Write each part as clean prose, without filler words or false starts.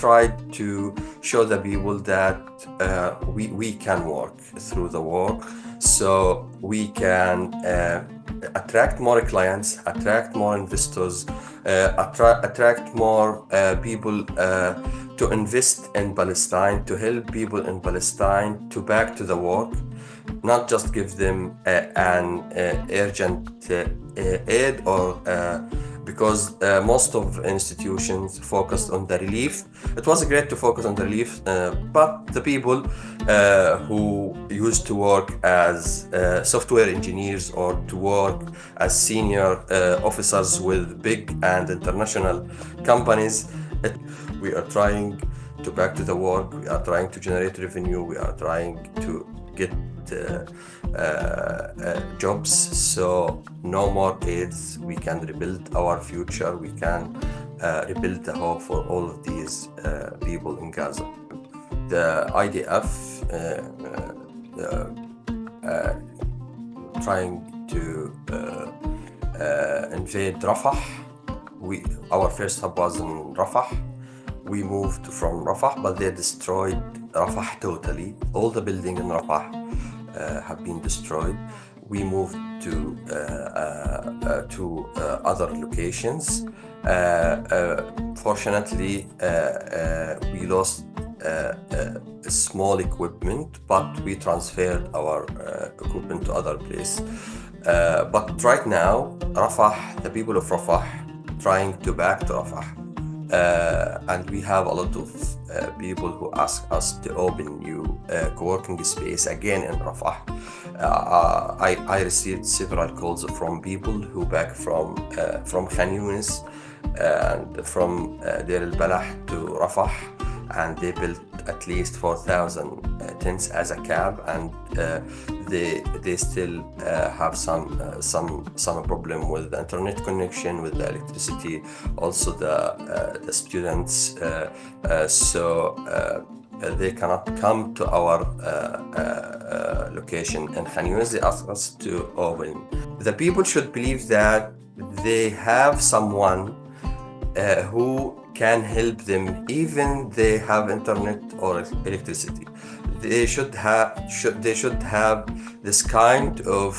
tried to show the people that we can work through the war, so we can attract more clients, attract more investors, attract more people to invest in Palestine, to help people in Palestine to back to the work, not just give them an urgent aid or because most of institutions focused on the relief. It was great to focus on the relief, but the people who used to work as software engineers or to work as senior officers with big and international companies, we are trying to back to the work, we are trying to generate revenue, we are trying to get jobs, so no more aids. We can rebuild our future, we can rebuild the hope for all of these people in Gaza. The IDF trying to invade Rafah. Our first hub was in Rafah. We moved from Rafah, but they destroyed Rafah totally. All the buildings in Rafah have been destroyed. We moved to other locations. Fortunately, we lost small equipment, but we transferred our equipment to other place. But right now, Rafah, the people of Rafah, trying to back to Rafah. And we have a lot of people who ask us to open new co-working space again in Rafah. I received several calls from people who back from Khan Yunis and from Deir Al-Balah to Rafah, and they built at least 4,000 tents as a camp, and they still have some problem with the internet connection, with the electricity, also the students, so they cannot come to our location in Khan Yunis. They ask us to open. The people should believe that they have someone who can help them, even they have internet or electricity. They should have this kind of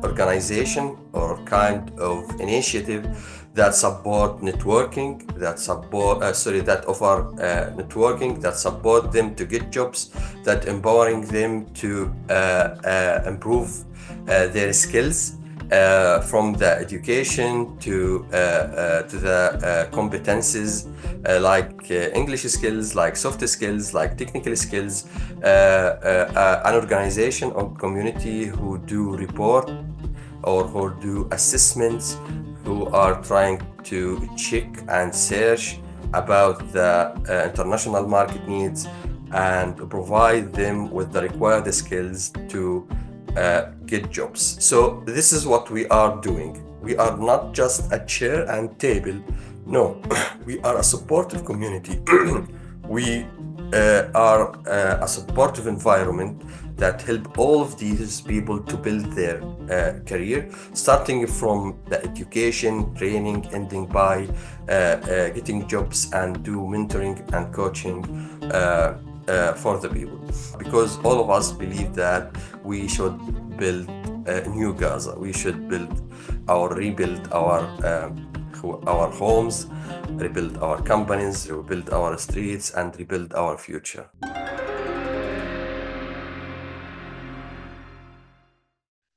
organization or kind of initiative that support networking, that offer networking, that support them to get jobs, that empowering them to improve their skills. From the education to the competencies like English skills, like soft skills, like technical skills, an organization or community who do report or who do assessments, who are trying to check and search about the international market needs and provide them with the required skills to get jobs. So this is what we are doing. We are not just a chair and table. No, we are a supportive community. We are a supportive environment that help all of these people to build their career, starting from the education, training, ending by getting jobs and do mentoring and coaching for the people. Because all of us believe that we should build a new Gaza. We should rebuild our homes, rebuild our companies, rebuild our streets, and rebuild our future.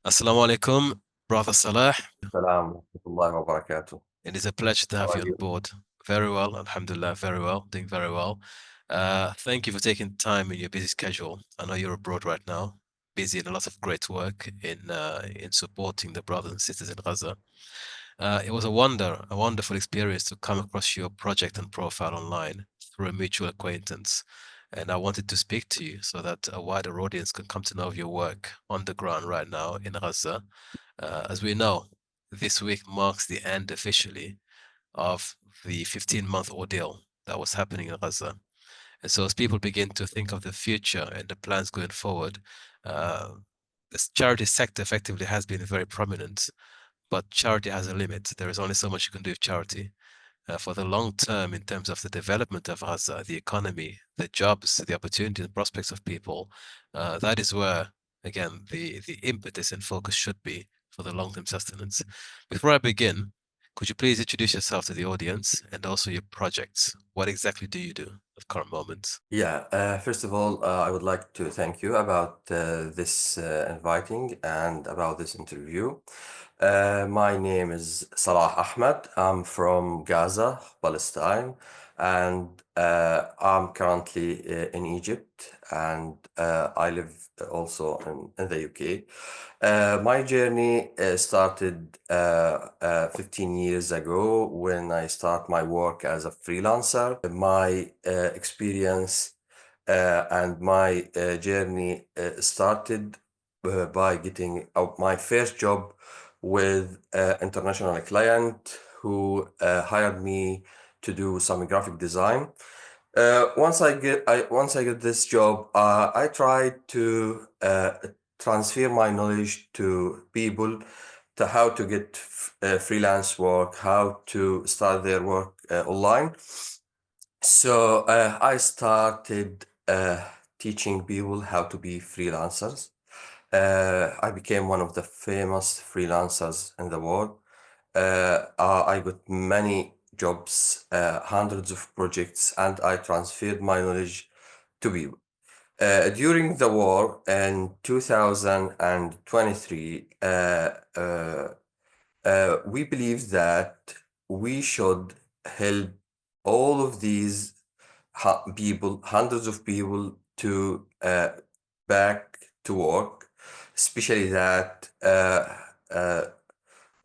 Assalamu alaikum, Brother Salah. Assalamu warahmatullahi wabarakatuh. It is a pleasure to have you on board. Very well, alhamdulillah, very well, doing very well. Thank you for taking time in your busy schedule. I know you're abroad right now, busy in a lot of great work in supporting the brothers and sisters in Gaza. It was a wonderful experience to come across your project and profile online through a mutual acquaintance. And I wanted to speak to you so that a wider audience can come to know of your work on the ground right now in Gaza. As we know, this week marks the end officially of the 15-month ordeal that was happening in Gaza. And so as people begin to think of the future and the plans going forward, this charity sector effectively has been very prominent, but charity has a limit. There is only so much you can do with charity. for the long term in terms of the development of Gaza, the economy, the jobs, the opportunity and prospects of people, that is where, again, the impetus and focus should be for the long-term sustenance. Before I begin, could you please introduce yourself to the audience and also your projects? What exactly do you do at current moment? Yeah, first of all, I would like to thank you about this inviting and about this interview. My name is Salah Ahmed. I'm from Gaza, Palestine, and I'm currently in Egypt, and I live also in the UK. My journey started 15 years ago when I start my work as a freelancer. My experience and my journey started by getting my first job with an international client who hired me to do some graphic design. Once I get this job, I tried to transfer my knowledge to people, to how to get freelance work, how to start their work online. So I started teaching people how to be freelancers. I became one of the famous freelancers in the world. I got many jobs, hundreds of projects, and I transferred my knowledge to people. During the war in 2023, we believe that we should help all of these people, hundreds of people, to back to work, especially that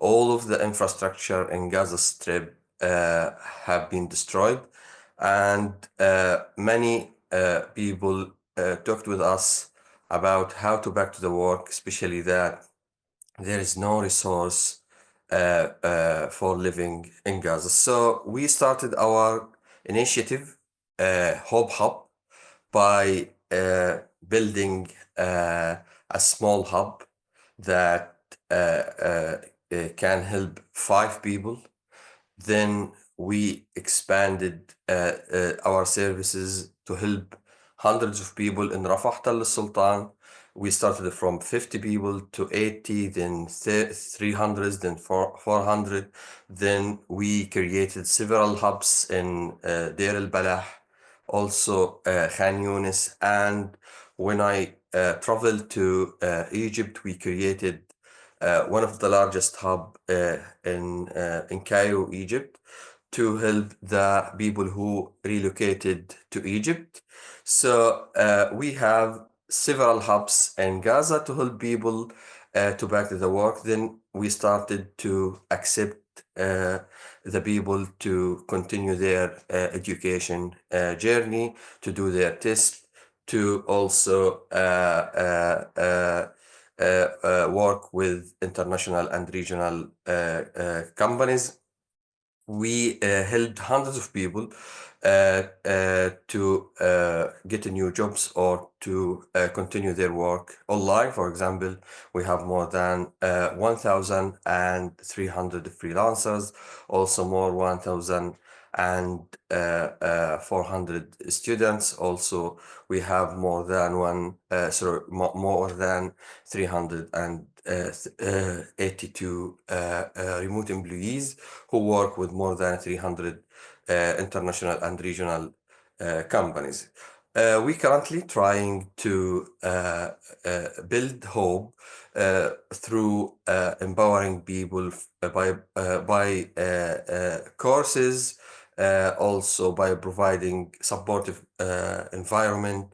all of the infrastructure in Gaza Strip have been destroyed, and many people talked with us about how to back to the work, especially that there is no resource for living in Gaza. So we started our initiative, HopeHub, by building a small hub that can help 5 people. Then we expanded our services to help hundreds of people in Rafah, Tal Sultan. We started from 50 people to 80, then 300, then 400. Then we created several hubs in Deir Al-Balah, also Khan Yunis. And when I traveled to Egypt, we created one of the largest hub in Cairo, Egypt, to help the people who relocated to Egypt. So we have several hubs in Gaza to help people to back to the work. Then we started to accept the people to continue their education journey, to do their test, to also work with international and regional companies. We helped hundreds of people to get new jobs or to continue their work online. For example, we have more than 1,300 freelancers, also more 1,400 students. Also, we have more than more than 382 remote employees who work with more than 300 international and regional companies. We currently trying to build hope through empowering people by courses, also by providing supportive environment,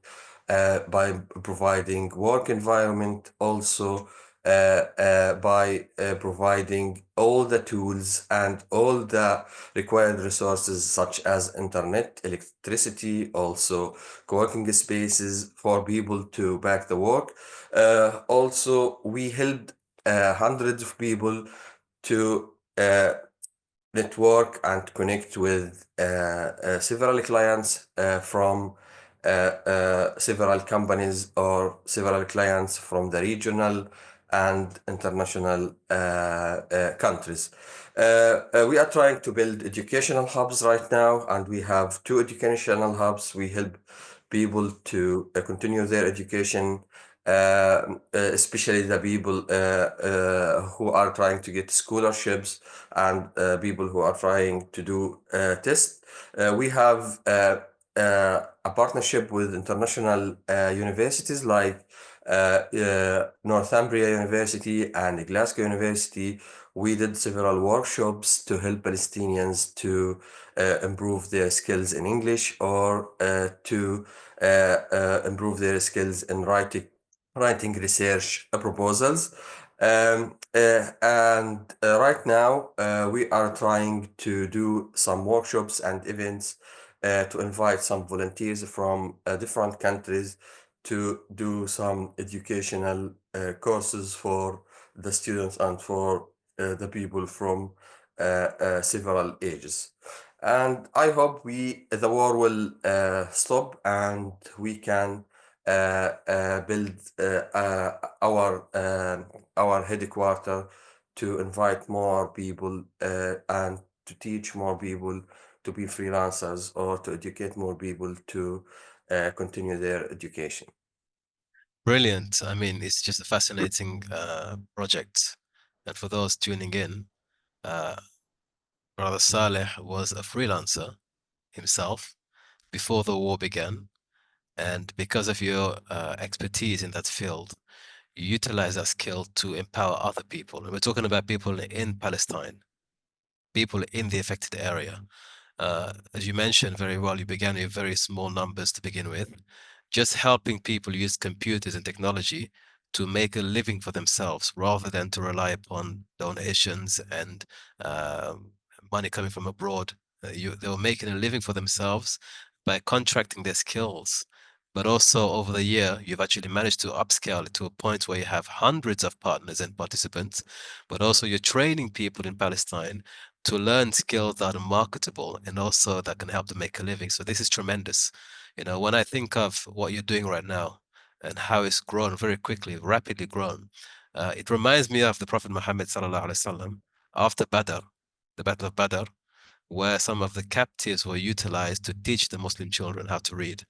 by providing work environment, also by providing all the tools and all the required resources such as internet, electricity, also co-working spaces for people to back the work. Also, we helped hundreds of people to network and connect with several clients from several companies or several clients from the regional and international countries. We are trying to build educational hubs right now, and we have two educational hubs. We help people to continue their education, especially the people who are trying to get scholarships and people who are trying to do tests. We have a partnership with international universities like Northumbria University and Glasgow University. We did several workshops to help Palestinians to improve their skills in English or to improve their skills in writing research proposals. And right now, we are trying to do some workshops and events to invite some volunteers from different countries to do some educational courses for the students and for the people from several ages. And I hope the war will stop and we can build our headquarter to invite more people and to teach more people to be freelancers or to educate more people to continue their education. Brilliant. I mean, it's just a fascinating project. And for those tuning in, uh, Brother Saleh was a freelancer himself before the war began. And because of your expertise in that field, you utilize that skill to empower other people. And we're talking about people in Palestine, people in the affected area. As you mentioned very well, you began with very small numbers to begin with, just helping people use computers and technology to make a living for themselves rather than to rely upon donations and uh, money coming from abroad. They were making a living for themselves by contracting their skills. But also over the year, you've actually managed to upscale it to a point where you have hundreds of partners and participants, but also you're training people in Palestine to learn skills that are marketable and also that can help them make a living. So this is tremendous. You know, when I think of what you're doing right now and how it's grown very quickly, rapidly grown, it reminds me of the Prophet Muhammad sallallahu alaihi wasallam after Badr, the Battle of Badr, where some of the captives were utilized to teach the Muslim children how to read.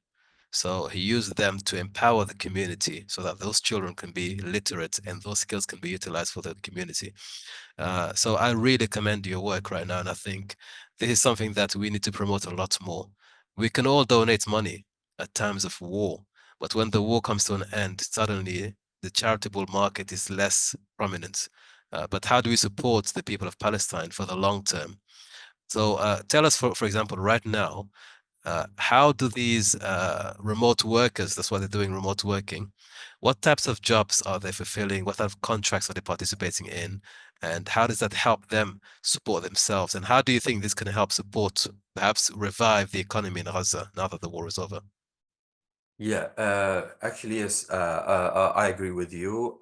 So he used them to empower the community so that those children can be literate and those skills can be utilized for the community. So I really commend your work right now, and I think this is something that we need to promote a lot more. We can all donate money at times of war, but when the war comes to an end, suddenly the charitable market is less prominent. But how do we support the people of Palestine for the long term? So tell us, for example, right now, how do these remote workers, that's why they're doing remote working, what types of jobs are they fulfilling? What type of contracts are they participating in? And how does that help them support themselves? And how do you think this can help support, perhaps revive the economy in Gaza now that the war is over? Yeah, actually, yes, I agree with you.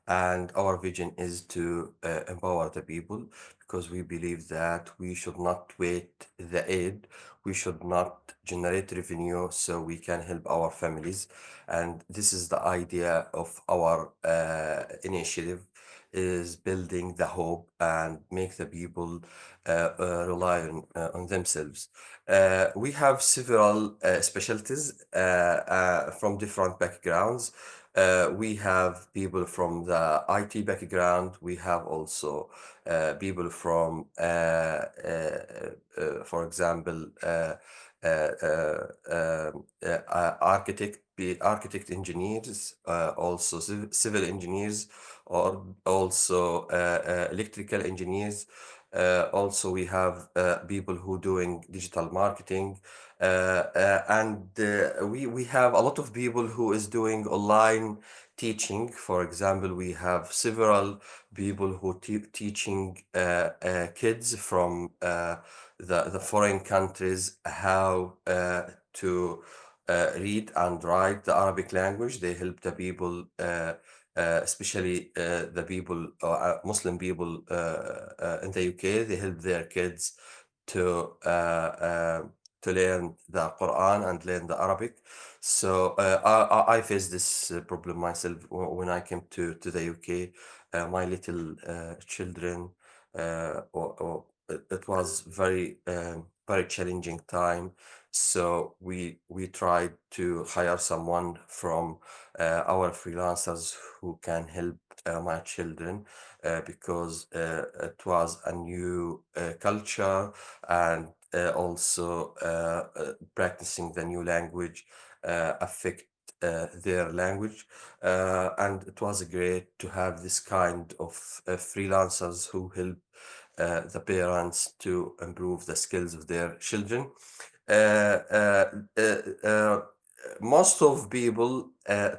And our vision is to empower the people because we believe that we should not wait the aid. We should not generate revenue so we can help our families. And this is the idea of our initiative is building the hope and make the people rely on themselves. We have several specialties from different backgrounds. We have people from the IT background. We have also people from, for example, architect engineers, also civil engineers, or also electrical engineers. Also, we have people who doing digital marketing, and we have a lot of people who is doing online teaching. For example, we have several people who teaching kids from the foreign countries how to read and write the Arabic language. They help the people. Especially the people, Muslim people in the UK, they help their kids to to learn the Quran and learn the Arabic. So I faced this problem myself when I came to the UK. My little children, it was very challenging time. So we tried to hire someone from our freelancers who can help my children because it was a new culture, and also practicing the new language affect their language. And it was great to have this kind of freelancers who help the parents to improve the skills of their children. Uh, uh, uh, uh, Most of people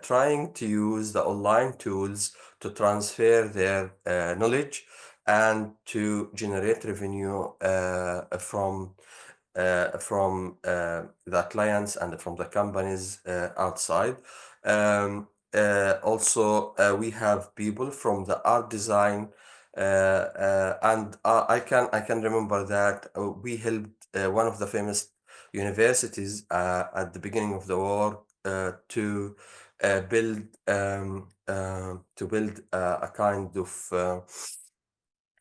trying to use the online tools to transfer their knowledge and to generate revenue from the clients and from the companies outside. Also, we have people from the art design, and I can remember that we helped one of the famous universities at the beginning of the war to build a kind of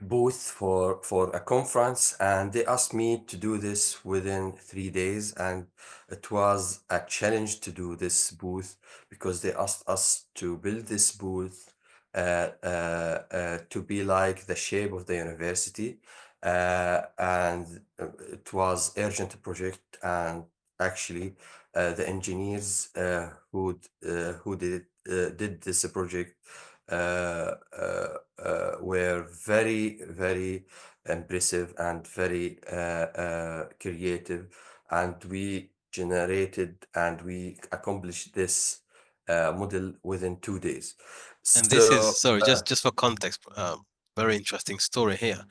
booth for a conference, and they asked me to do this within 3 days, and it was a challenge to do this booth because they asked us to build this booth to be like the shape of the university, and it was urgent project, and actually the engineers who did this project were very impressive and very creative, and we generated and we accomplished this model within 2 days. And this is, So sorry, just for context, very interesting story here.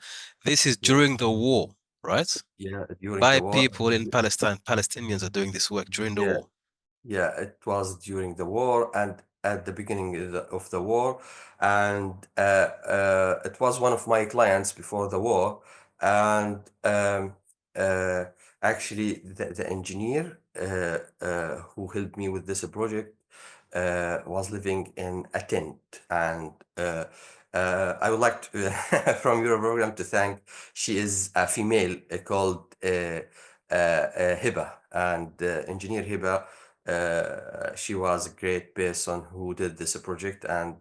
This is yeah, during the war, right? yeah, during By the war, people in Palestine. Palestinians are doing this work during the yeah. war. Yeah, it was during the war and at the beginning of the war, and it was one of my clients before the war, and uh, actually the engineer who helped me with this project was living in a tent, and I would like to, from your program to thank. She is a female called Hiba, and engineer Hiba. She was a great person who did this project, and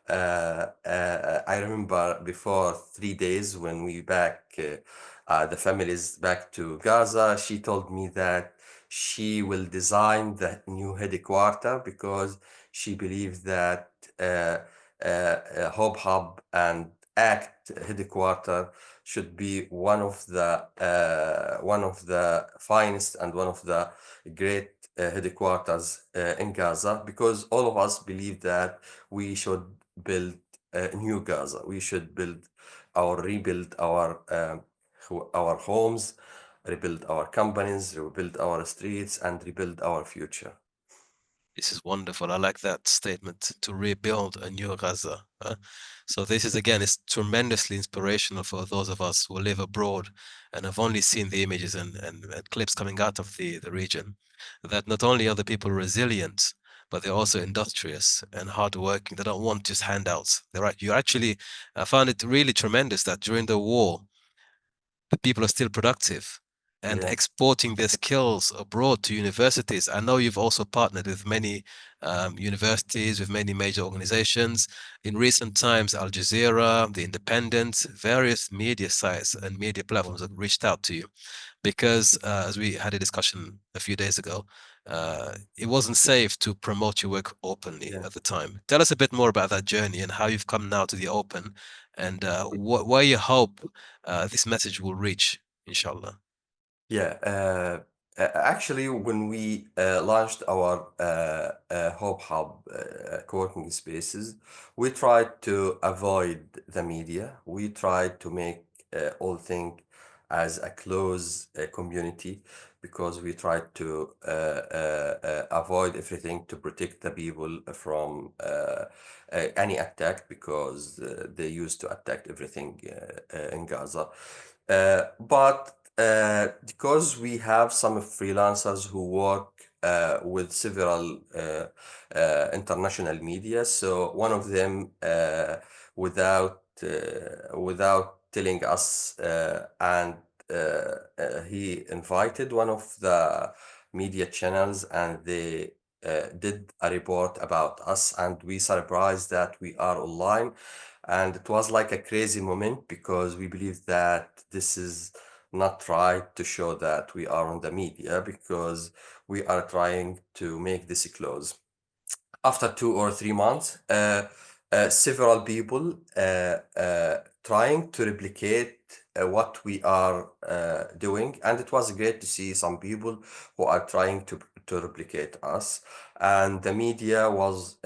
I remember before 3 days when we back the families back to Gaza, she told me that she will design the new headquarter because she believes that HopeHub and Act headquarter should be one of the finest and one of the great headquarters in Gaza, because all of us believe that we should build a new Gaza. We should rebuild our homes, rebuild our companies, rebuild our streets, and rebuild our future. This is wonderful. I like that statement, to rebuild a new Gaza. So this is, again, it's tremendously inspirational for those of us who live abroad and have only seen the images and clips coming out of the region, that not only are the people resilient, but they're also industrious and hardworking. They don't want just handouts. They're right. You actually, I found it really tremendous that during the war, the people are still productive and Yeah, exporting their skills abroad to universities. I know you've also partnered with many universities, with many major organizations. In recent times, Al Jazeera, The Independent, various media sites and media platforms have reached out to you because, as we had a discussion a few days ago, it wasn't safe to promote your work openly yeah. at the time. Tell us a bit more about that journey and how you've come now to the open, and where you hope this message will reach, inshallah. Yeah, actually, when we launched our Hope Hub co-working spaces, we tried to avoid the media. We tried to make all things as a close community, because we tried to avoid everything to protect the people from any attack, because they used to attack everything in Gaza. But because we have some freelancers who work with several international media. So one of them, without telling us, and he invited one of the media channels, and they did a report about us, and we surprised that we are online. And it was like a crazy moment because we believe that this is not right to show that we are on the media, because we are trying to make this close. After 2 or 3 months, several people trying to replicate what we are doing, and it was great to see some people who are trying to replicate us. And the media was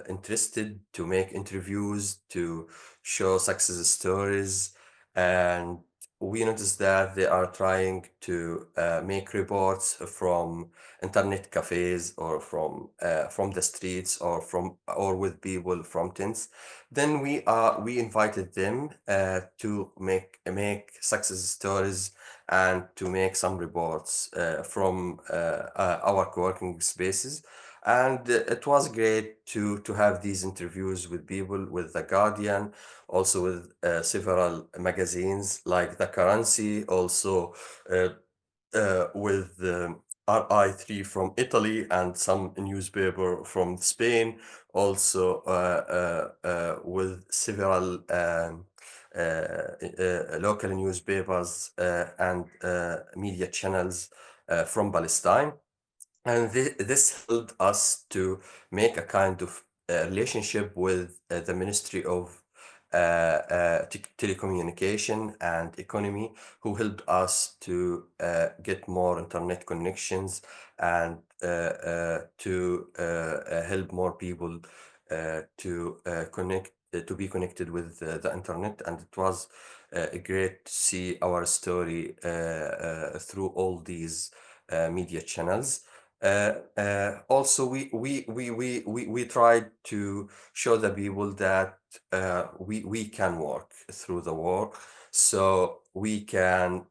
interested to make interviews, to show success stories, and we noticed that they are trying to make reports from internet cafes, or from the streets, or with people from tents. Then we invited them to make success stories, and to make some reports from our co-working spaces. And it was great to have these interviews with people, with the Guardian, also with several magazines like The Currency, also uh, with RI3 from Italy, and some newspaper from Spain, also with several local newspapers and media channels from Palestine. And this helped us to make a kind of relationship with the Ministry of Telecommunication and Economy, who helped us to get more internet connections, and to help more people to be connected with the internet. And it was great to see our story through all these media channels. Also, we tried to show the people that we can work through the war, so we can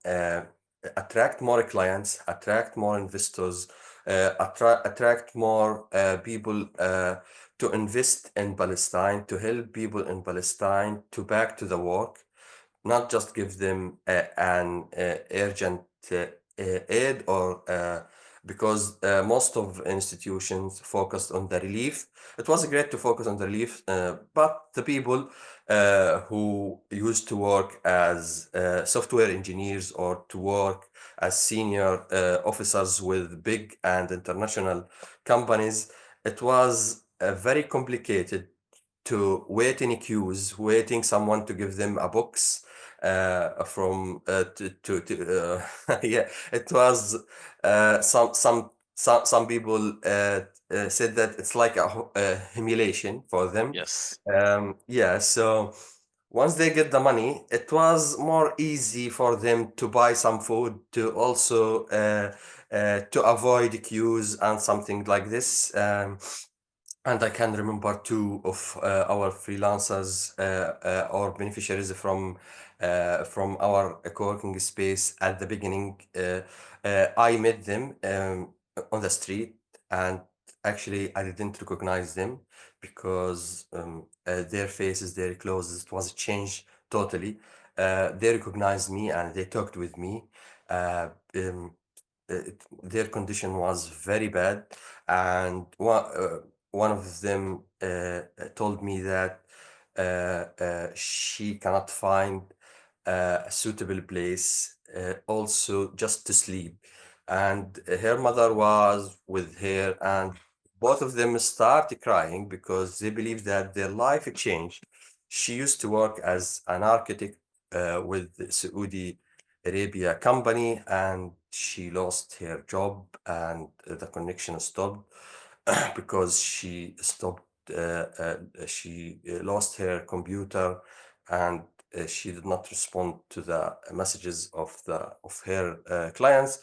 attract more clients, attract more investors, attract more people to invest in Palestine, to help people in Palestine to back to the work, not just give them an urgent aid, or because most of institutions focused on the relief. It was great to focus on the relief, but the people who used to work as software engineers, or to work as senior officers with big and international companies, it was very complicated to wait in queues, waiting someone to give them a box from yeah, it was some people said that it's like a humiliation for them. Yes. Yeah, so once they get the money, it was more easy for them to buy some food, to also to avoid queues and something like this. And I can remember two of our freelancers or beneficiaries from our co-working space at the beginning. I met them on the street, and actually I didn't recognize them, because their faces, their clothes, it was changed totally. They recognized me, and they talked with me. Uh, um, their condition was very bad, and one of them told me that she cannot find a suitable place, also just to sleep. And her mother was with her, and both of them started crying because they believe that their life changed. She used to work as an architect with the Saudi Arabia company, and she lost her job, and the connection stopped because she lost her computer, and she did not respond to the messages of her clients.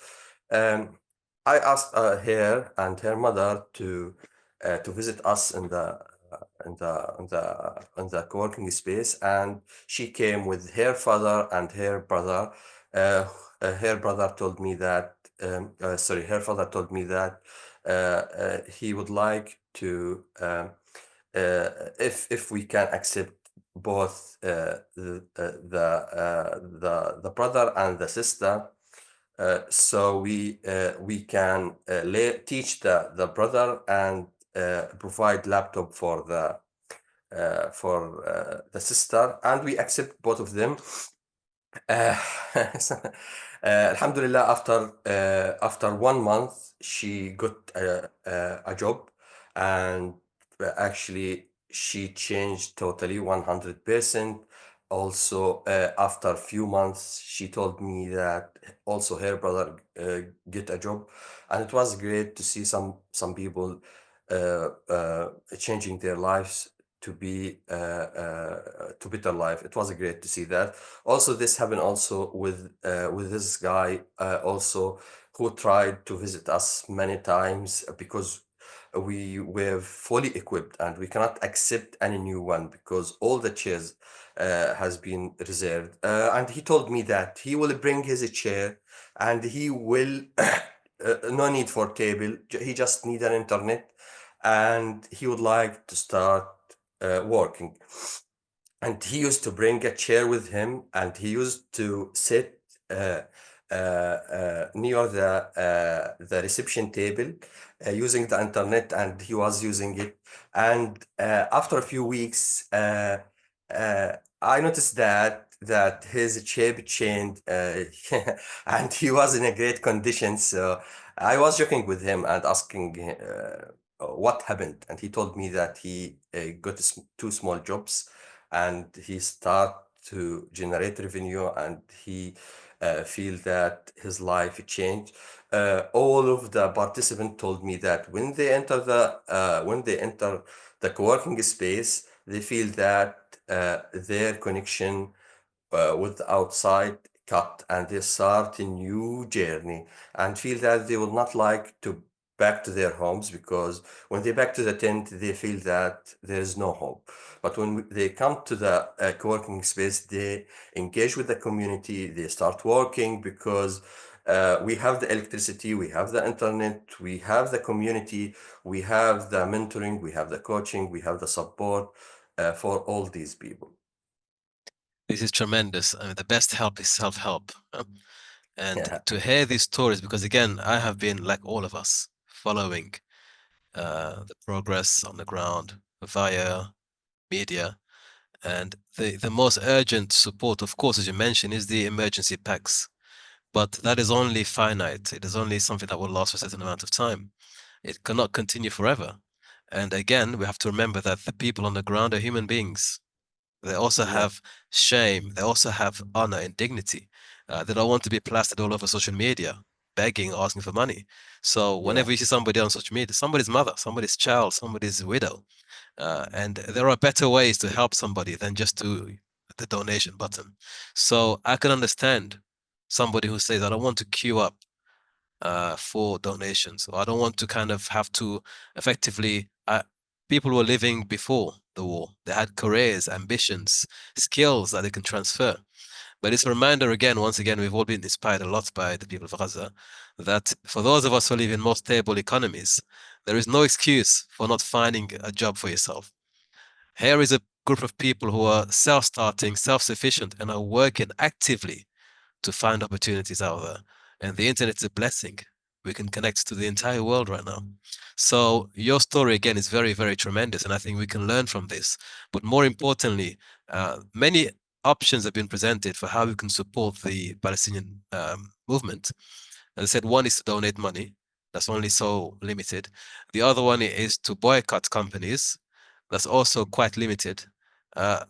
Um, I asked her and her mother to visit us in the co-working space, and she came with her father and her brother. uh, her brother told me that, sorry, her father told me that he would like to, if we can accept both the brother and the sister, so we can teach the brother and provide laptop for the sister, and we accept both of them. uh, Alhamdulillah, after 1 month, she got a job, and actually she changed totally 100%. Also, after a few months, she told me that also her brother get a job, and it was great to see some people changing their lives to better life. It was great to see that. Also, this happened also with this guy also, who tried to visit us many times, because we were fully equipped and we cannot accept any new one because all the chairs has been reserved. And he told me that he will bring his chair, and he will no need for table. He just need an internet, and he would like to start working. And he used to bring a chair with him, and he used to sit near the reception table, using the internet, and he was using it. And after a few weeks, I noticed that his shape changed, and he was in a great condition. So I was joking with him and asking what happened, and he told me that he got two small jobs, and he start to generate revenue, and he feel that his life changed. All of the participants told me that when they enter the co-working space, they feel that their connection with the outside cut, and they start a new journey, and feel that they would not like to back to their homes, because when they back to the tent, they feel that there is no hope. But when they come to the co-working space, they engage with the community, they start working, because we have the electricity, we have the internet, we have the community, we have the mentoring, we have the coaching, we have the support for all these people. This is tremendous. I mean, the best help is self-help. And Yeah. to hear these stories, because again, I have been, like all of us, following the progress on the ground via media. And the most urgent support, of course, as you mentioned, is the emergency packs. But that is only finite. It is only something that will last for a certain amount of time. It cannot continue forever. And again, we have to remember that the people on the ground are human beings. They also Yeah. have shame. They also have honor and dignity. They don't want to be plastered all over social media, begging, asking for money. So Yeah. whenever you see somebody on social media, somebody's mother, somebody's child, somebody's widow, and there are better ways to help somebody than just to the donation button. So I can understand somebody who says, I don't want to queue up for donations, or I don't want to kind of have to effectively. People were living before the war. They had careers, ambitions, skills that they can transfer. But it's a reminder again, once again, we've all been inspired a lot by the people of Gaza, that for those of us who live in more stable economies, there is no excuse for not finding a job for yourself. Here is a group of people who are self-starting, self-sufficient, and are working actively to find opportunities out there. And the internet is a blessing. We can connect to the entire world right now. So your story again is very, very tremendous, and I think we can learn from this. But more importantly, many options have been presented for how we can support the Palestinian movement. As I said, one is to donate money. That's only so limited. The other one is to boycott companies. That's also quite limited. Uh,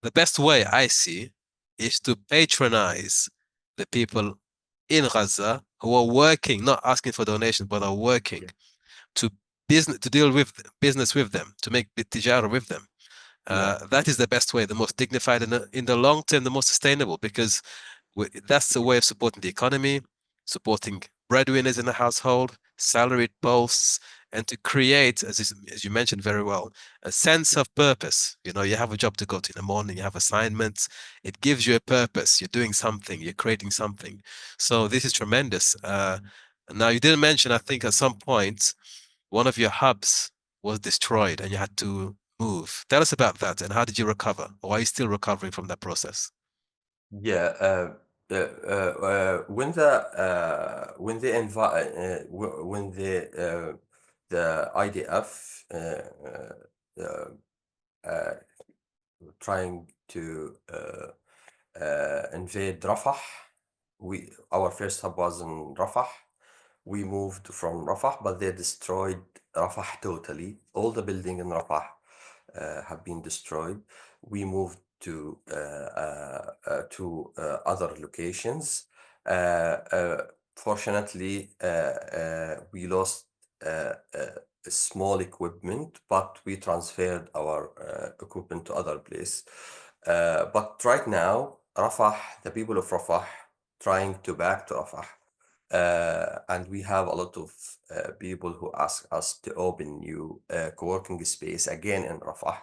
the best way I see is to patronize the people in Gaza who are working, not asking for donations, but are working Yeah. to to deal with business with them, to make tijara with them. Yeah. That is the best way, the most dignified, and in the long term, the most sustainable, because that's the way of supporting the economy, supporting breadwinners in the household, salaried posts, and to create, as you mentioned very well, a sense of purpose. You have a job to go to in the morning, you have assignments, it gives you a purpose. You're doing something, you're creating something. So this is tremendous. Now, you didn't mention, I think at some point, one of your hubs was destroyed and you had to move. Tell us about that and how did you recover? Or are you still recovering from that process? Yeah, when they invite when the IDF uh, trying to invade Rafah, our first hub was in Rafah. We moved from Rafah, but they destroyed Rafah totally. All the buildings in Rafah have been destroyed. We moved to other locations. Uh, uh, Fortunately, we lost small equipment, but we transferred our equipment to other place. But right now, Rafah, the people of Rafah, trying to back to Rafah. And we have a lot of people who ask us to open new co-working space again in Rafah.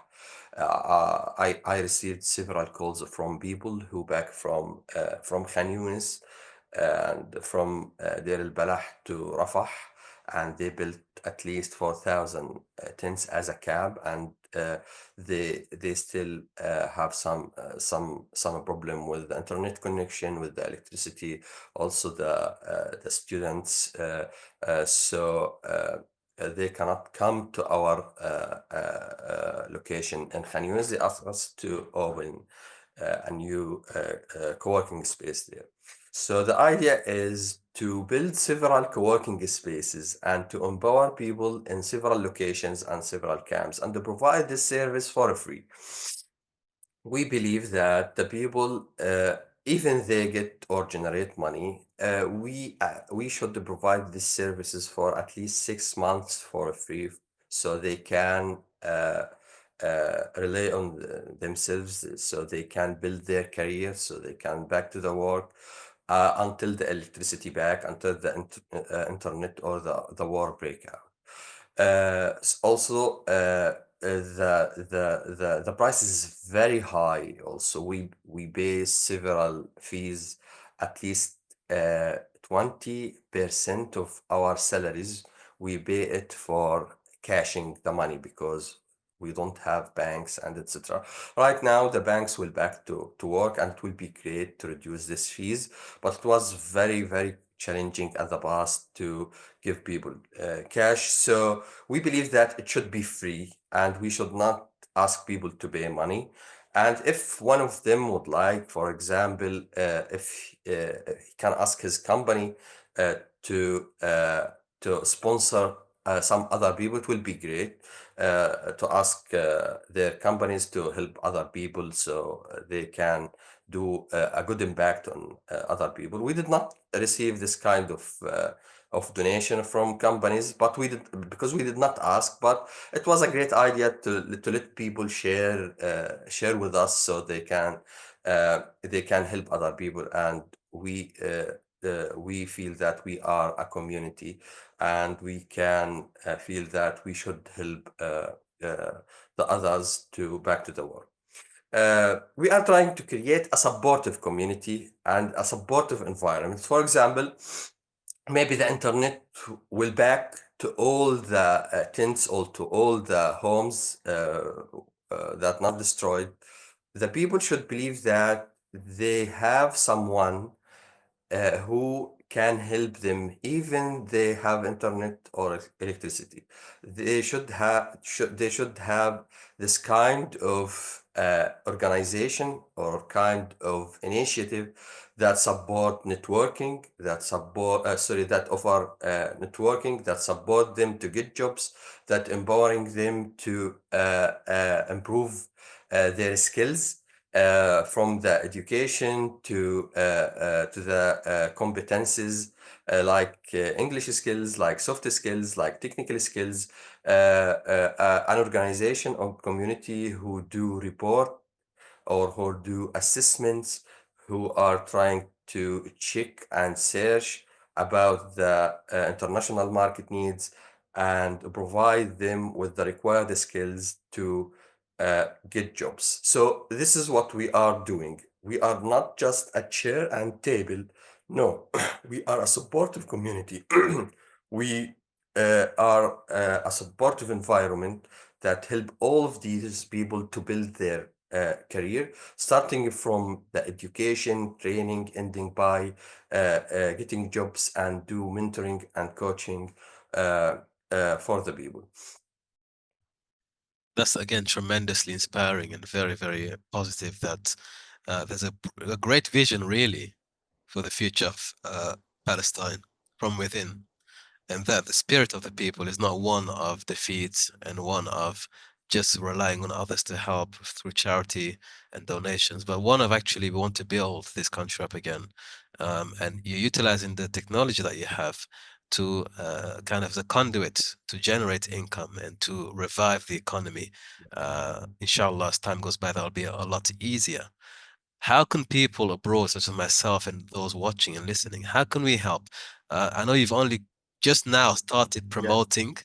I received several calls from people who back from Khan Yunis and from Deir Al-Balah to Rafah, and they built at least 4,000 tents as a camp, and they still have some problem with the internet connection, with the electricity, also the students. They cannot come to our location in Khan Younis. They asked us to open a new co-working space there. So the idea is to build several co-working spaces and to empower people in several locations and several camps and to provide this service for free. We believe that the people, even they get or generate money, we should provide these services for at least 6 months for free, so they can rely on themselves, so they can build their career, so they can back to the work until the electricity back, until the internet or the war break out. Also, the price is very high. Also, we pay several fees, at least 20% of our salaries. We pay it for cashing the money because we don't have banks and etc. Right now, the banks will back to work, and it will be great to reduce these fees. But it was very, very challenging at the past to give people cash. So we believe that it should be free and we should not ask people to pay money. And if one of them would like, for example, if he can ask his company uh, to uh, to sponsor some other people, it will be great to ask their companies to help other people so they can do a good impact on other people. We did not receive this kind of donation from companies, but we did because we did not ask. But it was a great idea to let people share with us so they can help other people, and we feel that we are a community, and we can feel that we should help the others to back to the work. We are trying to create a supportive community and a supportive environment. For example, maybe the internet will back to all the tents or to all the homes that not destroyed. The people should believe that they have someone who can help them even they have internet or electricity. They should have this kind of organization or kind of initiative that support networking, that offer networking, that support them to get jobs, that empowering them to improve their skills, from the education to the competencies, like English skills, like soft skills, like technical skills. An organization or community who do report or who do assessments, who are trying to check and search about the international market needs, and provide them with the required skills to get jobs. So this is what we are doing. We are not just a chair and table. No, we are a supportive community. We are a supportive environment that help all of these people to build their career, starting from the education, training, ending by getting jobs and do mentoring and coaching for the people. That's again tremendously inspiring and very, very positive that there's a great vision really for the future of Palestine from within, and that the spirit of the people is not one of defeat and one of just relying on others to help through charity and donations, but one of actually we want to build this country up again. And you're utilizing the technology that you have to kind of the conduit to generate income and to revive the economy. Inshallah, as time goes by, that'll be a lot easier. How can people abroad, such as myself and those watching and listening, how can we help? I know you've only just now started Yeah, promoting,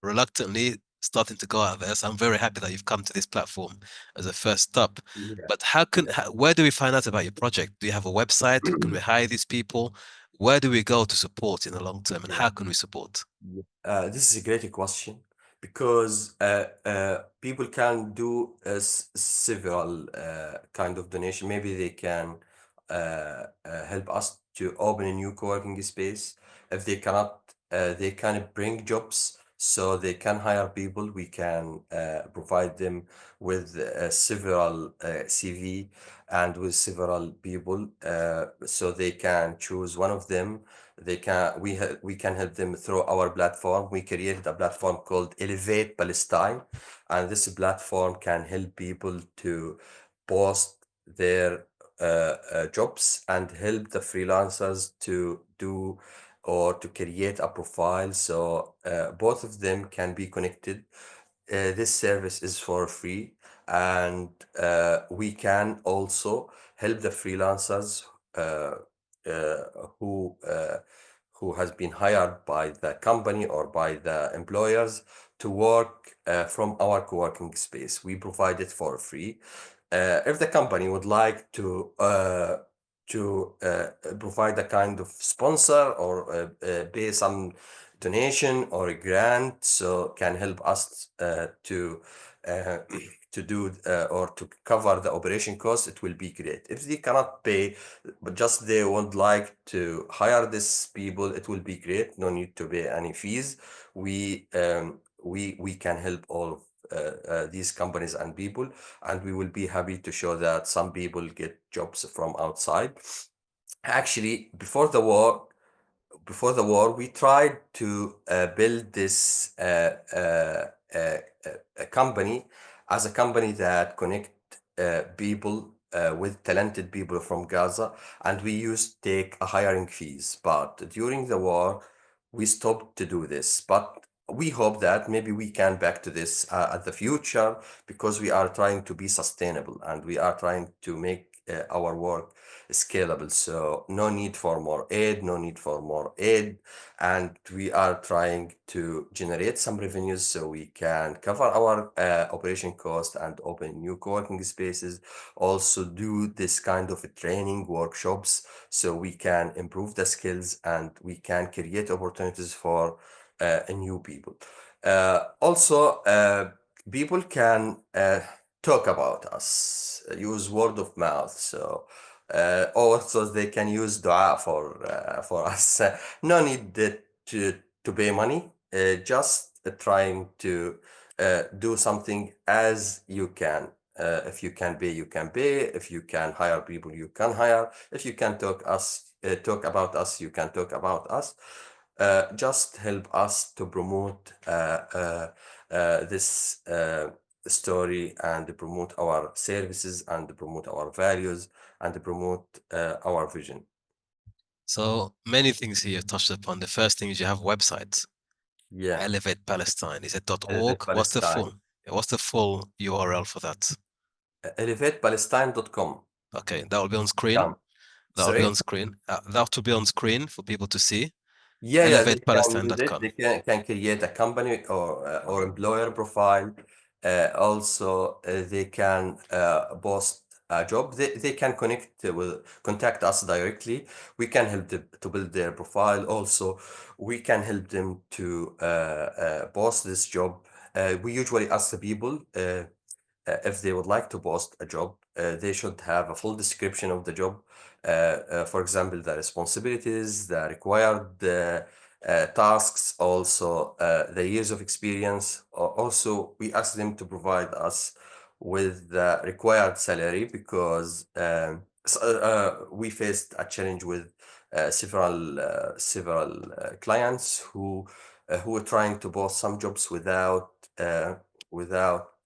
reluctantly starting to go out there. So I'm very happy that you've come to this platform as a first stop. yeah, But yeah. where do we find out about your project? Do you have a website? Can we hire these people? Where do we go to support in the long term, and Yeah. how can we support? This is a great question because people can do several kind of donation. Maybe they can help us to open a new co-working space. If they cannot, they can bring jobs so they can hire people. We can provide them with several CV and with several people so they can choose one of them. We can help them through our platform. We created a platform called Elevate Palestine, and this platform can help people to post their jobs and help the freelancers to do or to create a profile so both of them can be connected. This service is for free, and we can also help the freelancers uh, uh, who uh, who has been hired by the company or by the employers to work from our co-working space. We provide it for free. If the company would like to provide a kind of sponsor or pay some donation or a grant, so can help us uh, to do or to cover the operation costs, it will be great. If they cannot pay, but just they would like to hire these people, it will be great. No need to pay any fees. We can help all of these companies and people, and we will be happy to show that some people get jobs from outside. Actually, before the war, we tried to build this a company as a company that connect people with talented people from Gaza, and we used to take a hiring fees. But during the war, we stopped to do this. But we hope that maybe we can back to this at the future because we are trying to be sustainable and we are trying to make our work scalable. So no need for more aid, no need for more aid. And we are trying to generate some revenues so we can cover our operation cost and open new co-working spaces. Also do this kind of training workshops so we can improve the skills and we can create opportunities for new people. Also, people can talk about us, use word of mouth. So also they can use dua for us. No need to pay money. Just trying to do something as you can. If you can pay, you can pay. If you can hire people, you can hire. If you can talk about us, you can talk about us. Just help us to promote this story and promote our services and promote our values and promote our vision. So many things here touched upon. The first thing is you have websites. Yeah, Elevate Palestine. Is it .org? Elevate Palestine. What's the full URL for that? ElevatePalestine.com. Okay, that will be on screen. Come. That will be on Sorry? screen. That will be on screen for people to see. Yeah, yeah, they can use it. ElevatePalestine.com. They can create a company or employer profile. Also, they can post a job. They can contact us directly. We can help them to build their profile. Also, we can help them to post this job. We usually ask the people if they would like to post a job, they should have a full description of the job. For example, the responsibilities, the required tasks, also the years of experience. Also, we ask them to provide us with the required salary because we faced a challenge with several clients who were trying to post some jobs without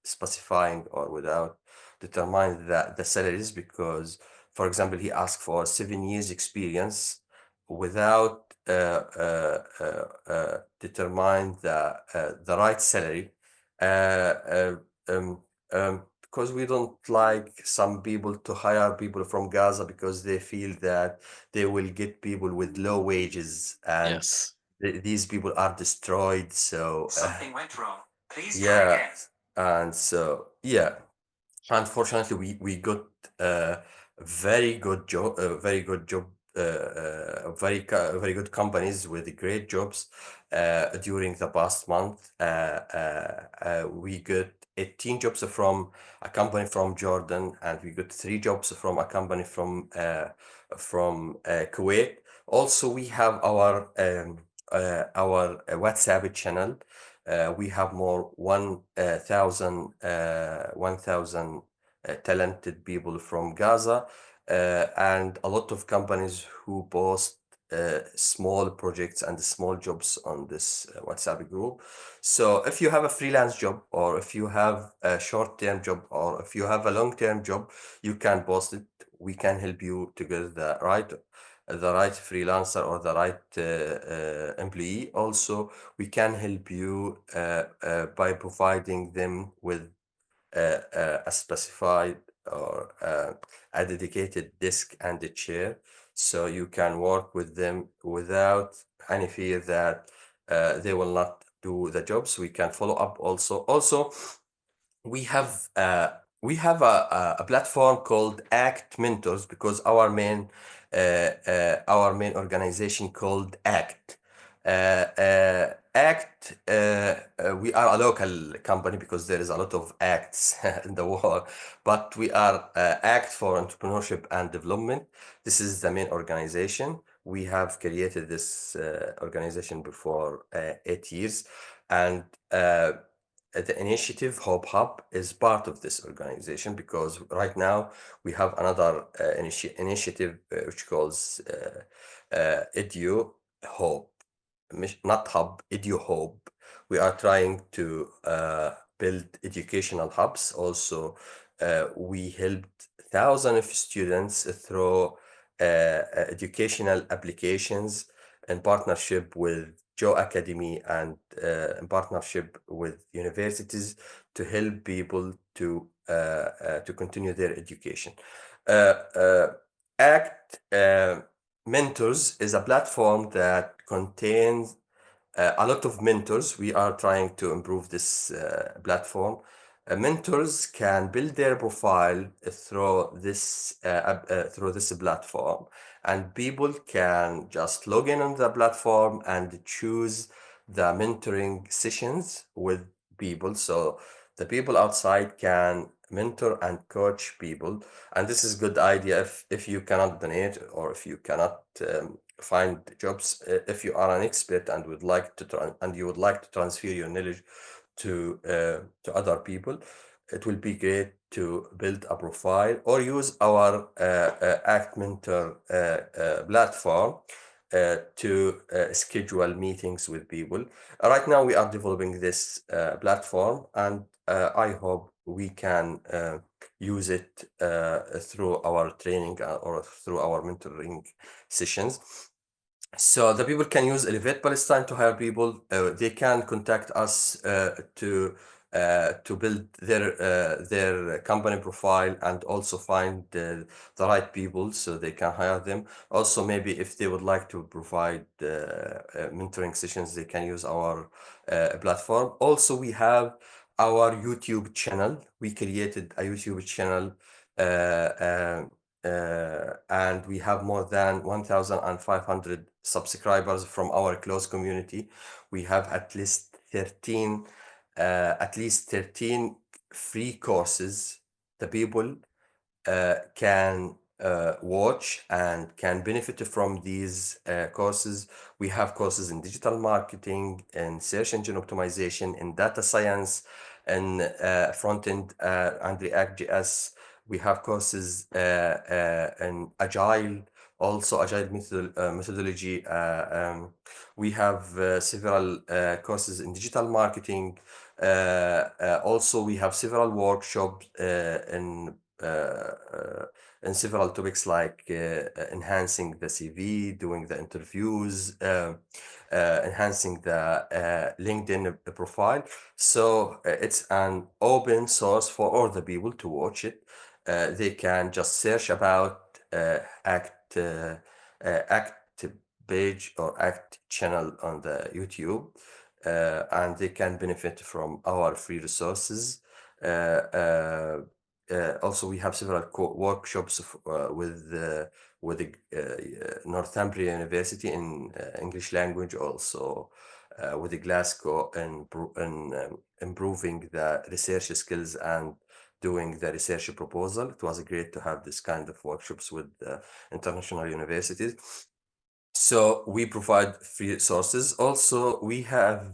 specifying or without determining the salaries because, for example, he asked for 7 years experience without determine the right salary. Uh, uh, um, because we don't like some people to hire people from Gaza because they feel that they will get people with low wages and Yes. these people are destroyed. So Something went wrong. Please try yeah, again. and so yeah, unfortunately, we got a very good job, very good companies with great jobs during the past month. We got 18 jobs from a company from Jordan, and we got 3 jobs from a company from Kuwait. Also, we have our WhatsApp channel. We have more 1,000 talented people from Gaza and a lot of companies who post small projects and small jobs on this WhatsApp group. So if you have a freelance job or if you have a short-term job or if you have a long-term job, you can post it. We can help you to get the right freelancer or the right employee. Also, we can help you by providing them with a specified or a dedicated desk and a chair, so you can work with them without any fear that they will not do the jobs. We can follow up also. Also, we have a platform called Act Mentors because our main organization called Act. Act, we are a local company because there is a lot of acts in the world, but we are Act for Entrepreneurship and Development. This is the main organization. We have created this organization before 8 years, and the initiative HopeHub is part of this organization because right now we have another initiative which calls Edu Hope, not Hub, Edu Hope. We are trying to build educational hubs. Also, we helped thousands of students through educational applications in partnership with Joe Academy and in partnership with universities to help people to continue their education. Uh, uh, Act Mentors is a platform that contains a lot of mentors. We are trying to improve this platform. Mentors can build their profile through this platform, and people can just log in on the platform and choose the mentoring sessions with people. So the people outside can mentor and coach people, and this is good idea if you cannot donate or if you cannot find jobs. If you are an expert and you would like to transfer your knowledge to other people, it will be great to build a profile or use our Act Mentor platform to schedule meetings with people. Right now, we are developing this platform, and I hope we can use it through our training or through our mentoring sessions. So the people can use Elevate Palestine to hire people. They can contact us to to build their company profile and also find the right people so they can hire them. Also, maybe if they would like to provide mentoring sessions, they can use our platform. Also, we have our YouTube channel. We created a YouTube channel, and we have more than 1,500 subscribers from our close community. We have at least 13 free courses the people can watch and can benefit from these courses. We have courses in digital marketing, in search engine optimization, in data science, and front-end and React.js. We have courses in agile, also agile methodology. We have several courses in digital marketing. Also, we have several workshops in several topics like enhancing the CV, doing the interviews, enhancing the LinkedIn profile. So it's an open source for all the people to watch it. They can just search about ACT page or ACT channel on the YouTube, and they can benefit from our free resources. Uh, uh, Also, we have several workshops with the Northumbria University in English language, also with the Glasgow in improving the research skills and doing the research proposal. It was great to have this kind of workshops with international universities. So we provide free sources. Also, we have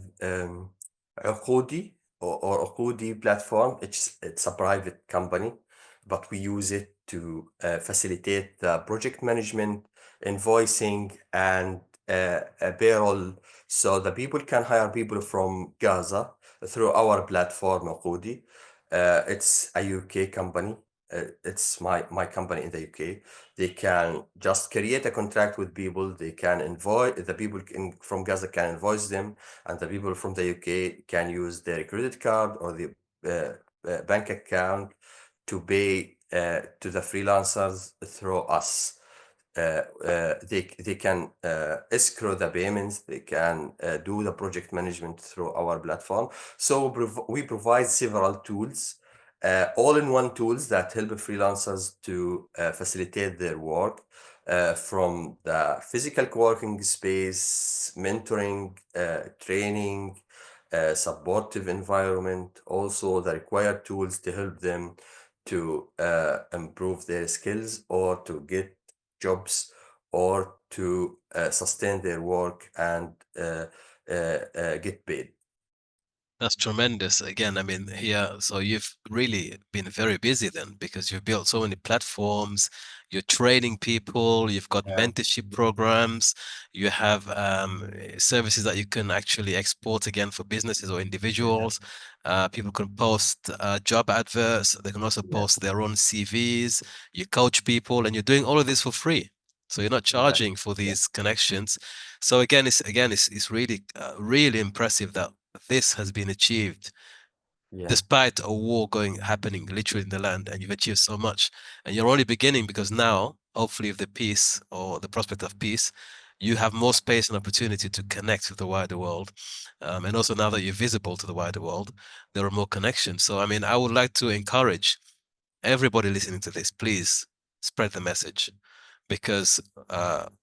Uqudi or Uqudi platform. It's a private company, but we use it to facilitate the project management, invoicing, and payroll. So the people can hire people from Gaza through our platform, Uqudi. It's a UK company. It's my company in the UK. They can just create a contract with people. They can invoice the people from Gaza can invoice them, and the people from the UK can use their credit card or the bank account to pay to the freelancers through us. They can escrow the payments. They can do the project management through our platform. So we provide several tools, all-in-one tools that help freelancers to facilitate their work, from the physical co-working space, mentoring, training, supportive environment, also the required tools to help them to improve their skills or to get jobs or to sustain their work and get paid. That's tremendous. Again, I mean, here, so you've really been very busy then because you've built so many platforms, you're training people, you've got mentorship programs, you have services that you can actually export again for businesses or individuals. People can post job adverts, they can also post their own CVs, you coach people, and you're doing all of this for free. So you're not charging for these connections. So it's really really impressive that this has been achieved despite a war happening literally in the land, and you've achieved so much. And you're only beginning because now, hopefully, with the peace or the prospect of peace, you have more space and opportunity to connect with the wider world. And also now that you're visible to the wider world, there are more connections. So, I mean, I would like to encourage everybody listening to this, please spread the message, because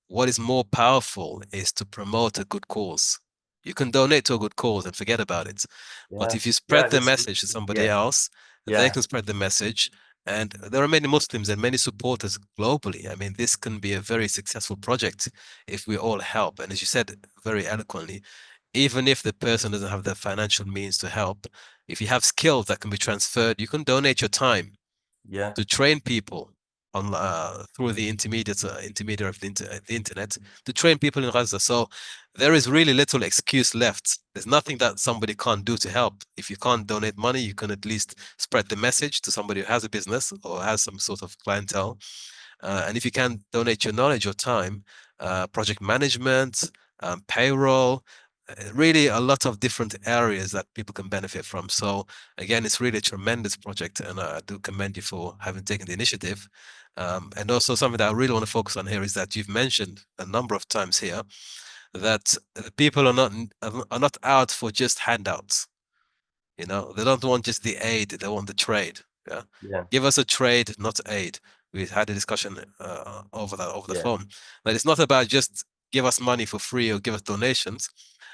what is more powerful is to promote a good cause. You can donate to a good cause and forget about it. But if you spread the message to somebody else, they can spread the message. And there are many Muslims and many supporters globally. I mean, this can be a very successful project if we all help. And as you said very eloquently, even if the person doesn't have the financial means to help, if you have skills that can be transferred, you can donate your time to train people on through the intermediary of the internet to train people in Gaza. So there is really little excuse left. There's nothing that somebody can't do to help. If you can't donate money, you can at least spread the message to somebody who has a business or has some sort of clientele. And if you can donate your knowledge or time, project management, payroll, really a lot of different areas that people can benefit from. So again, it's really a tremendous project, and I do commend you for having taken the initiative. And also something that I really want to focus on here is that you've mentioned a number of times here that the people are not out for just handouts. They don't want just the aid; they want the trade. Yeah, Yeah. give us a trade, not aid. We had a discussion over the Yeah. phone. But it's not about just give us money for free or give us donations.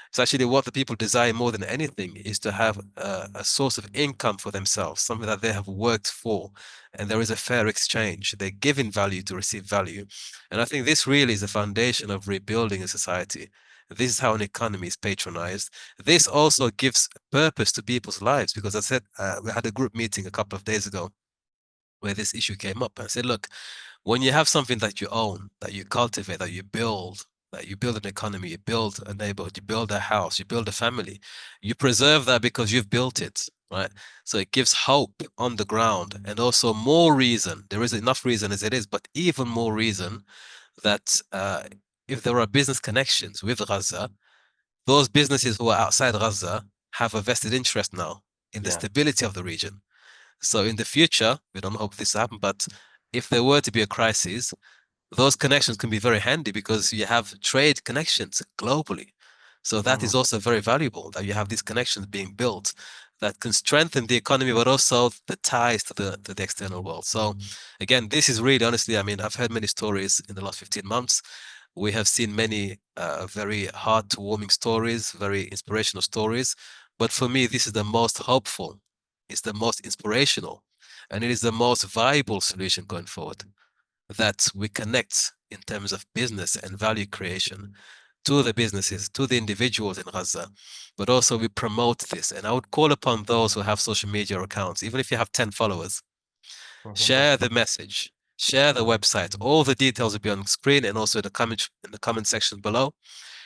It's actually what the people desire more than anything is to have a source of income for themselves, something that they have worked for, and there is a fair exchange. They're giving value to receive value. And I think this really is the foundation of rebuilding a society. This is how an economy is patronized. This also gives purpose to people's lives because I said we had a group meeting a couple of days ago where this issue came up. I said, look, when you have something that you own, that you cultivate, that you build an economy, you build a neighborhood, you build a house, you build a family, you preserve that because you've built it, right? So it gives hope on the ground and also more reason. There is enough reason as it is, but even more reason that if there are business connections with Gaza, those businesses who are outside Gaza have a vested interest now in the Yeah. stability of the region. So in the future, we don't hope this happen, but if there were to be a crisis, those connections can be very handy because you have trade connections globally. So that is Mhm. also very valuable that you have these connections being built that can strengthen the economy, but also the ties to the external world. So again, this is really honestly, I mean, I've heard many stories in the last 15 months. We have seen many very heart-warming stories, very inspirational stories. But for me, this is the most hopeful, it's the most inspirational, and it is the most viable solution going forward that we connect in terms of business and value creation to the businesses, to the individuals in Gaza, but also we promote this. And I would call upon those who have social media accounts, even if you have 10 followers, Mhm. share the message, share the website. All the details will be on screen and also in the comment section below.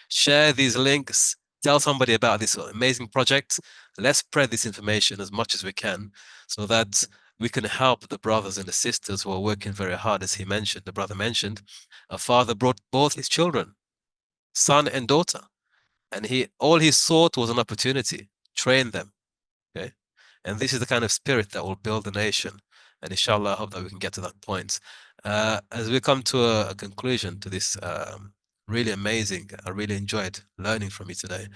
Share these links. Tell somebody about this amazing project. Let's spread this information as much as we can so that we can help the brothers and the sisters who are working very hard. As he mentioned, the brother mentioned, a father brought both his children, son and daughter, and all he sought was an opportunity, train them. Okay. And this is the kind of spirit that will build the nation. And inshallah, I hope that we can get to that point. As we come to a conclusion to this really amazing, I really enjoyed learning from you today.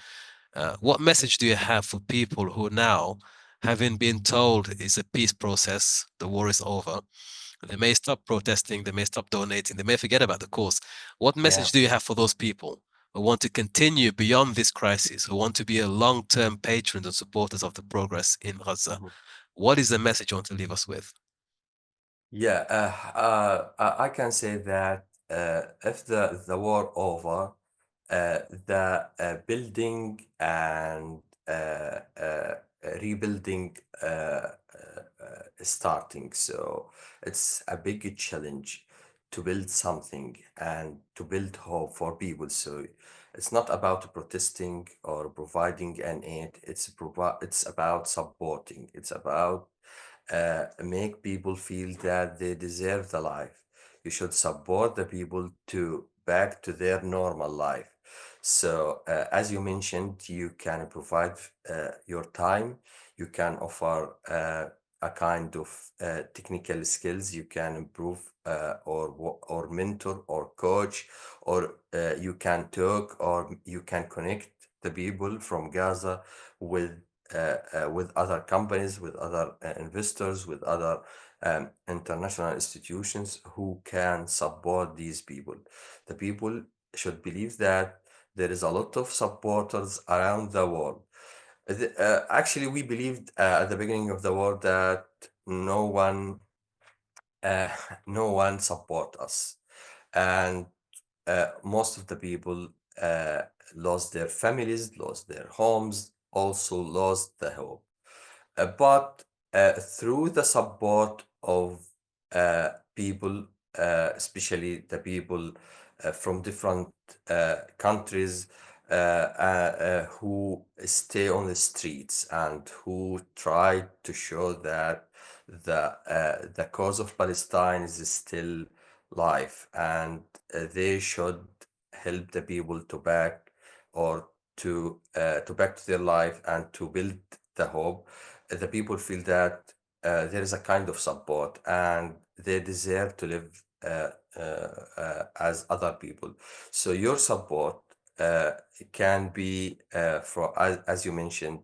What message do you have for people who now, having been told it's a peace process, the war is over, they may stop protesting, they may stop donating, they may forget about the cause. What Yeah. message do you have for those people who want to continue beyond this crisis, who want to be a long-term patrons and supporters of the progress in Gaza? Mhm. What is the message you want to leave us with? Yeah. I can say that if the war over, the building and rebuilding is starting. So it's a big challenge to build something and to build hope for people. So it's not about protesting or providing an aid. It's about supporting. It's about make people feel that they deserve the life. You should support the people to back to their normal life. So, as you mentioned, you can provide your time, you can offer a kind of technical skills, you can improve or mentor or coach, or you can talk or you can connect the people from Gaza with with other companies, with other investors, with other international institutions who can support these people. The people should believe that there is a lot of supporters around the world. Actually, we believed at the beginning of the war that no one, uh, no one support us, and most of the people uh, lost their families, lost their homes, also lost the hope. But through the support of people, especially the people from different countries who stay on the streets and who try to show that the cause of Palestine is still life, and they should help the people to back or to back to their life and to build the hope. The people feel that there is a kind of support and they deserve to live as other people. So your support uh, can be for as you mentioned,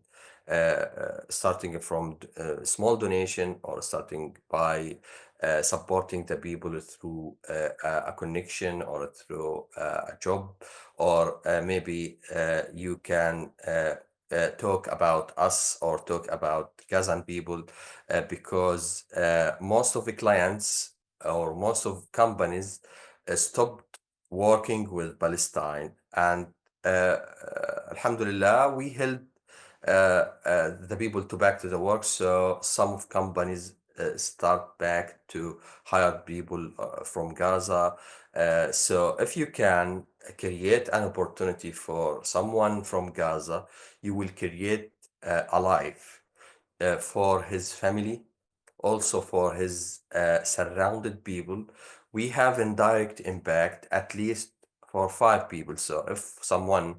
starting from small donation or starting by supporting the people through a connection or through a job, or maybe you can talk about us or talk about Gazan people, because most of the clients or most of companies stopped working with Palestine, and Alhamdulillah, we helped the people to back to the work. So some of companies start back to hire people from Gaza. So if you can create an opportunity for someone from Gaza, you will create a life for his family, also for his surrounded people. We have indirect impact at least for 5 people. So if someone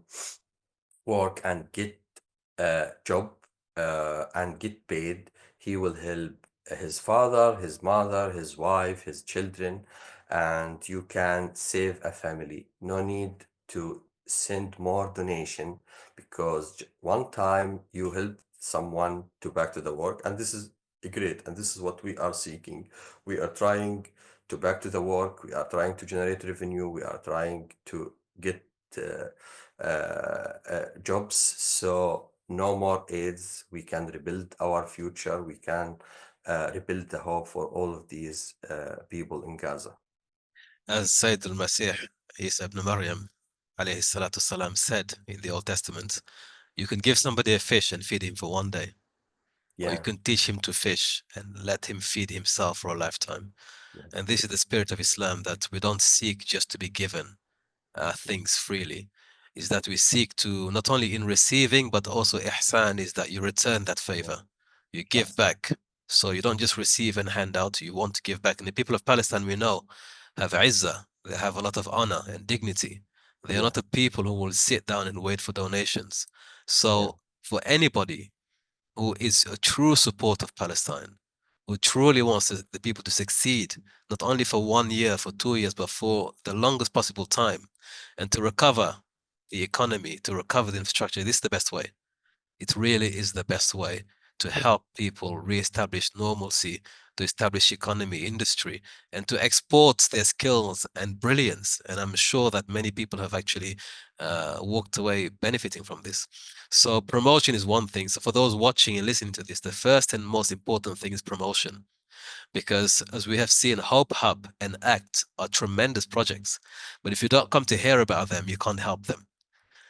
work and get a job and get paid, he will help his father, his mother, his wife, his children, and you can save a family. No need to send more donation, because one time you help someone to back to the work, and this is great, and this is what we are seeking. We are trying to back to the work. We are trying to generate revenue. We are trying to get jobs. So no more AIDS. We can rebuild our future. We can rebuild the hope for all of these people in Gaza. As Sayyid al-Masih, Isa ibn Maryam, alayhi salatu salam, said in the Old Testament, you can give somebody a fish and feed him for one day, or you Yeah, can teach him to fish and let him feed himself for a lifetime. yeah, And this is the spirit of Islam, that we don't seek just to be given things freely, is that we seek to, not only in receiving, but also ihsan, is that you return that yeah. favor. You give Ahsan. back. So you don't just receive and hand out, you want to give back. And the people of Palestine, we know, have izzah. They have a lot of honor and dignity. They are Yeah, not a people who will sit down and wait for donations. yeah, So for anybody who is a true support of Palestine, who truly wants the people to succeed, not only for 1 year, for 2 years, but for the longest possible time, and to recover the economy, to recover the infrastructure, this is the best way. It really is the best way to help people reestablish normalcy, to establish economy, industry, and to export their skills and brilliance. And I'm sure that many people have actually walked away benefiting from this. So promotion is one thing. So for those watching and listening to this, the first and most important thing is promotion. Because as we have seen, HopeHub and ACT are tremendous projects. But if you don't come to hear about them, you can't help them.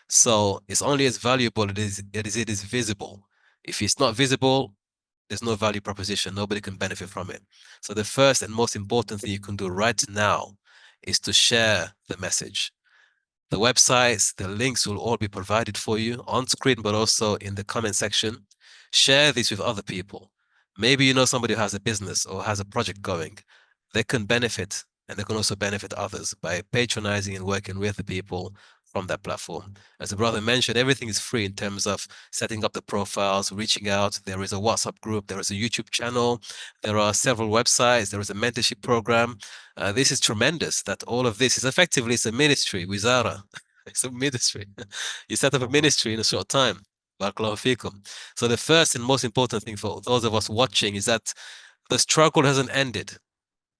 So it's only as valuable it is visible. If it's not visible, there's no value proposition. Nobody can benefit from it. So the first and most important thing you can do right now is to share the message. The websites, the links will all be provided for you on screen, but also in the comment section. Share this with other people. Maybe you know somebody who has a business or has a project going. They can benefit, and they can also benefit others by patronizing and working with the people from that platform. As the brother mentioned, everything is free in terms of setting up the profiles, reaching out. There is a WhatsApp group, there is a YouTube channel, there are several websites, there is a mentorship program. This is tremendous that all of this is effectively, it's a ministry, wizara. It's a ministry. You set up a mhm, ministry in a short time. Barakallahu feekum. So the first and most important thing for those of us watching is that the struggle hasn't ended.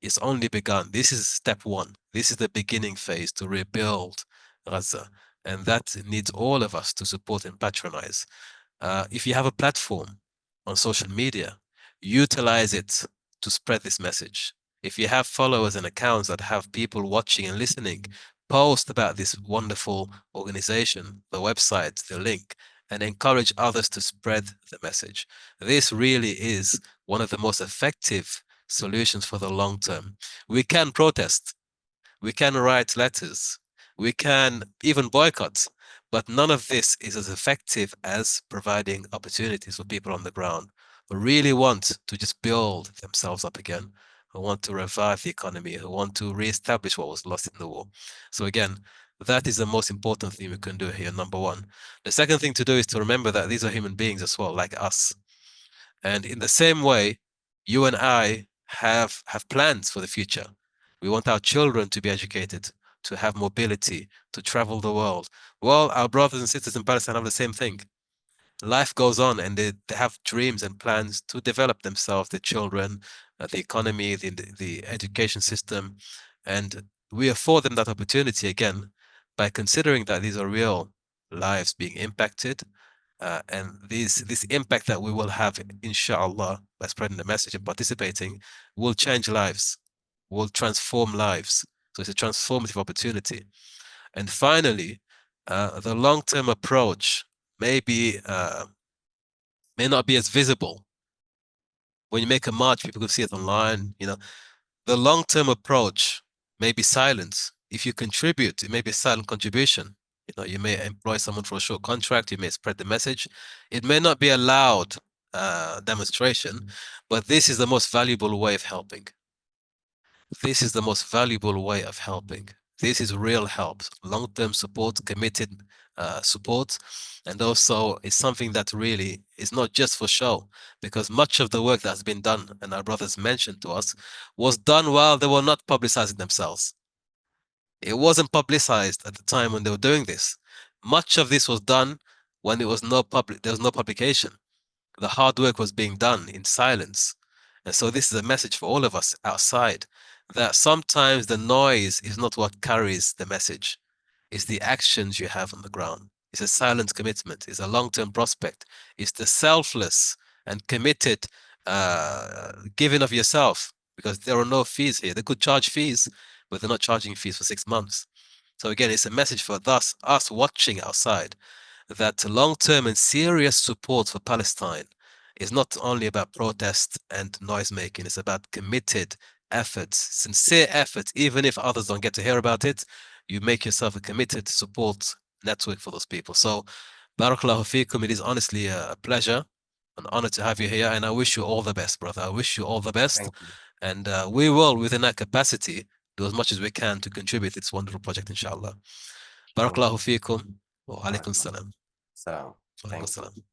It's only begun. This is step one. This is the beginning phase to rebuild Gaza. And that needs all of us to support and patronize. If you have a platform on social media, utilize it to spread this message. If you have followers and accounts that have people watching and listening, post about this wonderful organization, the website, the link, and encourage others to spread the message. This really is one of the most effective solutions for the long term. We can protest, we can write letters, we can even boycott, but none of this is as effective as providing opportunities for people on the ground who really want to just build themselves up again, who want to revive the economy, who want to reestablish what was lost in the war. So again, That is the most important thing we can do here, number one. The second thing to do is to remember that these are human beings as well, like us. And in the same way, you and I have plans for the future. We want our children to be educated, to have mobility, to travel the world. Well, our brothers and sisters in Palestine have the same thing. Life goes on, and they have dreams and plans to develop themselves, the children, the economy, the education system. And we afford them that opportunity again by considering that these are real lives being impacted. And this impact that we will have, inshallah, by spreading the message and participating, will change lives, will transform lives. So it's a transformative opportunity. And finally, the long-term approach may not be as visible. When you make a march, people can see it online. The long-term approach may be silent. If you contribute, it may be a silent contribution. You may employ someone for a short contract, you may spread the message. It may not be a loud demonstration, but this is the most valuable way of helping. This is the most valuable way of helping. This is real help, long-term support, committed support, and also it's something that really is not just for show, because much of the work that's been done, and our brothers mentioned to us, was done while they were not publicizing themselves. It wasn't publicized at the time when they were doing this. Much of this was done when there was no publication. The hard work was being done in silence. And so this is a message for all of us outside, that sometimes the noise is not what carries the message. It's the actions you have on the ground. It's a silent commitment. It's a long-term prospect. It's the selfless and committed giving of yourself, because there are no fees here. They could charge fees, but they're not charging fees for 6 months. So again, it's a message for us watching outside, that long-term and serious support for Palestine is not only about protest and noise-making. It's about committed efforts, sincere efforts. Even if others don't get to hear about it, you make yourself a committed support network for those people. So, Barakallahu feekum. It is honestly a pleasure, an honor to have you here, and I wish you all the best, brother. I wish you all the best. Thank you. And we will, within our capacity, do as much as we can to contribute to this wonderful project, inshallah. Barakallahu feekum. Wa alaikum salam. Salam. Alaikum Thank you. salam.